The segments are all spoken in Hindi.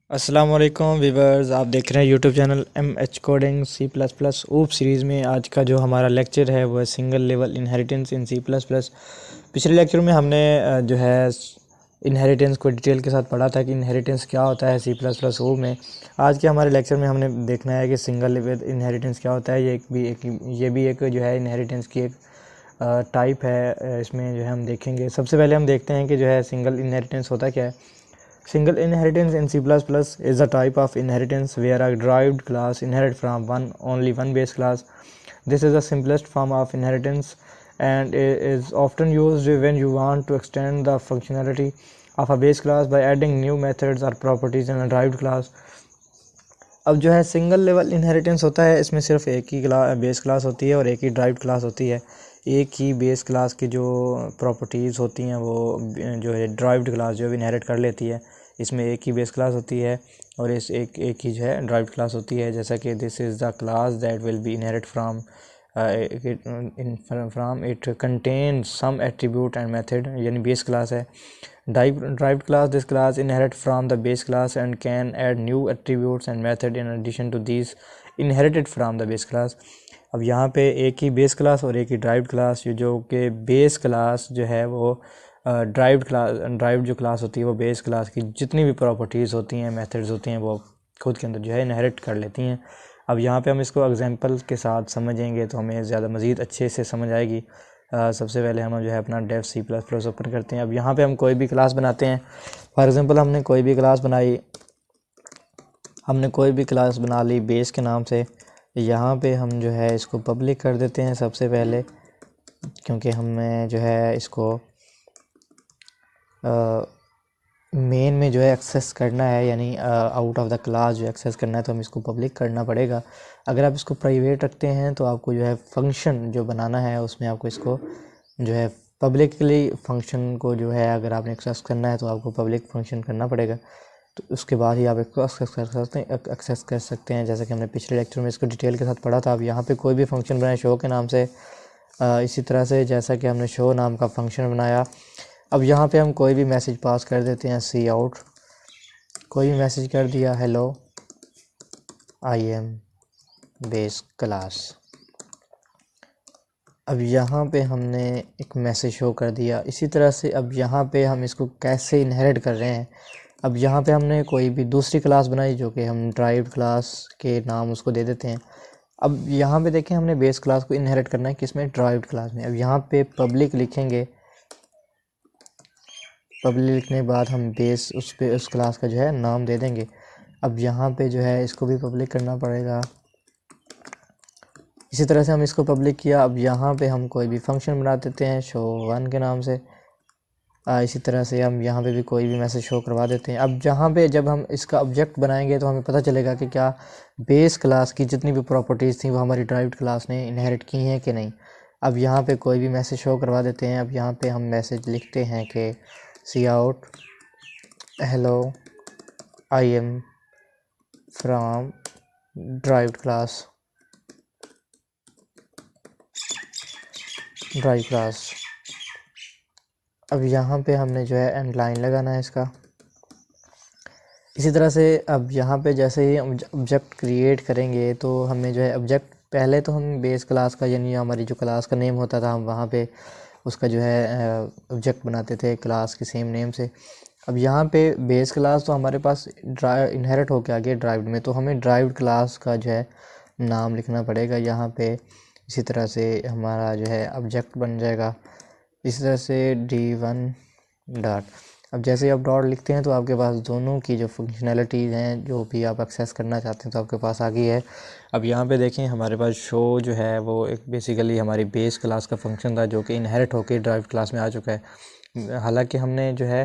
अस्सलाम वालेकुम वीवर्स, आप देख रहे हैं YouTube channel H coding C plus plus OOP series में। आज का जो हमारा लेक्चर है वो है single level inheritance in C plus plus. पिछले लेक्चर में हमने जो है इनहेरिटेंस को डिटेल के साथ पढ़ा था कि इनहेरिटेंस क्या होता है सी प्लस प्लस ऊप में। आज के हमारे लेक्चर में हमने देखना है कि सिंगल लेवल इनहेरिटेंस क्या होता है। ये भी एक जो है इनहेरिटेंस की एक टाइप है। इसमें जो है हम देखेंगे, सबसे पहले हम देखते हैं कि जो है सिंगल इनहेरिटेंस होता क्या है। Single inheritance in C++ is a type of inheritance where a derived class inherits from only one base class. This is the simplest form of inheritance and is often used when you want to extend the functionality of a base class by adding new methods or properties in a derived class. अब जो है सिंगल लेवल इनहेरिटेंस होता है, इसमें सिर्फ एक ही बेस क्लास होती है और एक ही ड्राइव्ड क्लास होती है। एक ही बेस क्लास की जो प्रॉपर्टीज़ होती हैं वो जो है ड्राइव्ड क्लास जो है इनहेरिट कर लेती है। इसमें एक ही बेस क्लास होती है और इस एक ही जो है ड्राइव्ड क्लास होती है। जैसा कि this is the class that will be inherit from it contain some attribute and method, यानी बेस क्लास है। Derived class, this class inherit from the base class and can add new attributes and method in addition to these inherited from the base class. अब यहाँ पे एक ही बेस क्लास और एक ही ड्राइव्ड क्लास, जो कि बेस क्लास जो है वो ड्राइव्ड जो क्लास होती है वो बेस क्लास की जितनी भी प्रॉपर्टीज़ होती हैं, मेथड्स होती हैं, वो खुद के अंदर जो है इनहेरिट कर लेती हैं। अब यहाँ पे हम इसको एग्जांपल के साथ समझेंगे तो हमें ज़्यादा मज़ीद अच्छे से समझ आएगी। सबसे पहले हम जो है अपना Dev C plus plus open करते हैं। अब यहाँ पे हम कोई भी क्लास बनाते हैं। फॉर एग्ज़ाम्पल हमने कोई भी क्लास बना ली बेस के नाम से। यहाँ पे हम जो है इसको पब्लिक कर देते हैं सबसे पहले, क्योंकि हमें जो है इसको मेन में जो है एक्सेस करना है, यानी आउट ऑफ द क्लास जो एक्सेस करना है तो हम इसको पब्लिक करना पड़ेगा। अगर आप इसको प्राइवेट रखते हैं तो आपको जो है फंक्शन जो बनाना है उसमें आपको इसको जो है पब्लिकली फंक्शन को जो है अगर आपने एक्सेस करना है तो आपको पब्लिक फंक्शन करना पड़ेगा। तो उसके बाद ही आप इसको एक्सेस कर सकते हैं। जैसे कि हमने पिछले लेक्चर में इसको डिटेल के साथ पढ़ा था। अब यहाँ पे कोई भी फंक्शन बनाए शो के नाम से, इसी तरह से जैसा कि हमने शो नाम का फंक्शन बनाया। अब यहाँ पे हम कोई भी मैसेज पास कर देते हैं, सी आउट, कोई भी मैसेज कर दिया, hello I M base class. अब यहाँ पे हमने एक मैसेज शो कर दिया। इसी तरह से अब यहाँ पे हम इसको कैसे इनहेरिट कर रहे हैं। अब यहाँ पे हमने कोई भी दूसरी क्लास बनाई जो कि हम ड्राइव्ड क्लास के नाम उसको दे देते हैं। अब यहाँ पे देखें हमने बेस क्लास को इनहेरिट करना है किसमें, ड्राइव्ड क्लास में। अब यहाँ पे पब्लिक लिखेंगे, पब्लिक लिखने के बाद हम बेस उस क्लास का जो है नाम दे देंगे। अब यहाँ पे जो है इसको भी पब्लिक करना पड़ेगा। इसी तरह से हम इसको पब्लिक किया। अब यहाँ पे हम कोई भी फंक्शन बना देते हैं शो वन के नाम से। इसी तरह से हम यहाँ पे भी कोई भी मैसेज शो करवा देते हैं। अब जहाँ पे जब हम इसका ऑब्जेक्ट बनाएंगे तो हमें पता चलेगा कि क्या बेस क्लास की जितनी भी प्रॉपर्टीज़ थी वो हमारी ड्राइव्ड क्लास ने इनहेरिट की हैं कि नहीं। अब यहाँ पे कोई भी मैसेज शो करवा देते हैं। अब यहाँ पे हम मैसेज लिखते हैं कि सी आउट hello I am from drived class अब यहाँ पे हमने जो है एंड लाइन लगाना है इसका। इसी तरह से अब यहाँ पे जैसे ही ऑब्जेक्ट क्रिएट करेंगे तो हमें जो है ऑब्जेक्ट, पहले तो हम बेस क्लास का यानी हमारी जो क्लास का नेम होता था हम वहाँ पे उसका जो है ऑब्जेक्ट बनाते थे क्लास के सेम नेम से। अब यहाँ पे बेस क्लास तो हमारे पास इनहेरिट होके आ गया ड्राइव्ड में, तो हमें ड्राइव्ड क्लास का जो है नाम लिखना पड़ेगा यहाँ पे। इसी तरह से हमारा जो है ऑब्जेक्ट बन जाएगा। इसी तरह से d1 डॉट। अब जैसे आप डॉट लिखते हैं तो आपके पास दोनों की जो फंक्शनैलिटीज़ हैं जो भी आप एक्सेस करना चाहते हैं तो आपके पास आ गई है। अब यहाँ पे देखें हमारे पास शो जो है वो एक बेसिकली हमारी बेस क्लास का फंक्शन था जो कि इनहेरिट होकर ड्राइव्ड क्लास में आ चुका है। हालांकि हमने जो है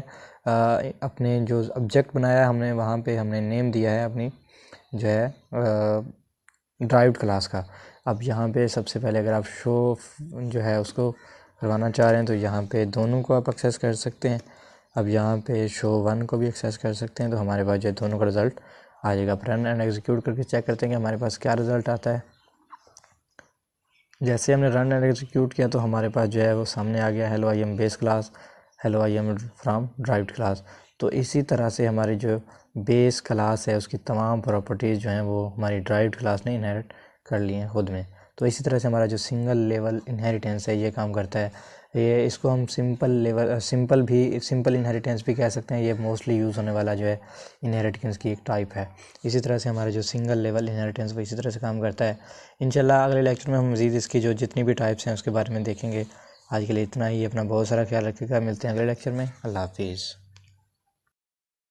अपने जो ऑब्जेक्ट बनाया हमने वहाँ पे हमने नेम दिया है अपनी जो है ड्राइव्ड क्लास का। अब यहाँ पे सबसे पहले अगर आप शो जो है उसको करवाना चाह रहे हैं तो यहाँ पे दोनों को आप एक्सेस कर सकते हैं। अब यहाँ पे शो वन को भी एक्सेस कर सकते हैं तो हमारे पास जो दोनों का रिज़ल्ट आ जाएगा। रन एंड एग्जीक्यूट करके चेक करते हैं कि हमारे पास क्या रिज़ल्ट आता है। जैसे हमने रन एंड एग्जीक्यूट किया तो हमारे पास जो है वो सामने आ गया, hello I M base class, hello I am from drived class. तो इसी तरह से हमारी जो बेस क्लास है उसकी तमाम प्रॉपर्टीज़ जो हैं वो हमारी ड्राइव्ड क्लास ने इनहेरिट कर ली हैं खुद में। तो इसी तरह से हमारा जो सिंगल लेवल इनहेरिटेंस है ये काम करता है। ये इसको हम सिंपल इनहेरिटेंस भी कह सकते हैं। ये मोस्टली यूज़ होने वाला जो है इनहेरिटेंस की एक टाइप है। इसी तरह से हमारा जो सिंगल लेवल इनहेरिटेंस वो इसी तरह से काम करता है। इंशाल्लाह अगले लेक्चर में हम मज़ीद इसकी जो जितनी भी टाइप्स हैं उसके बारे में देखेंगे। आज के लिए इतना ही। अपना बहुत सारा ख्याल रखिएगा। मिलते हैं अगले लेक्चर में। अल्लाह हाफिज़।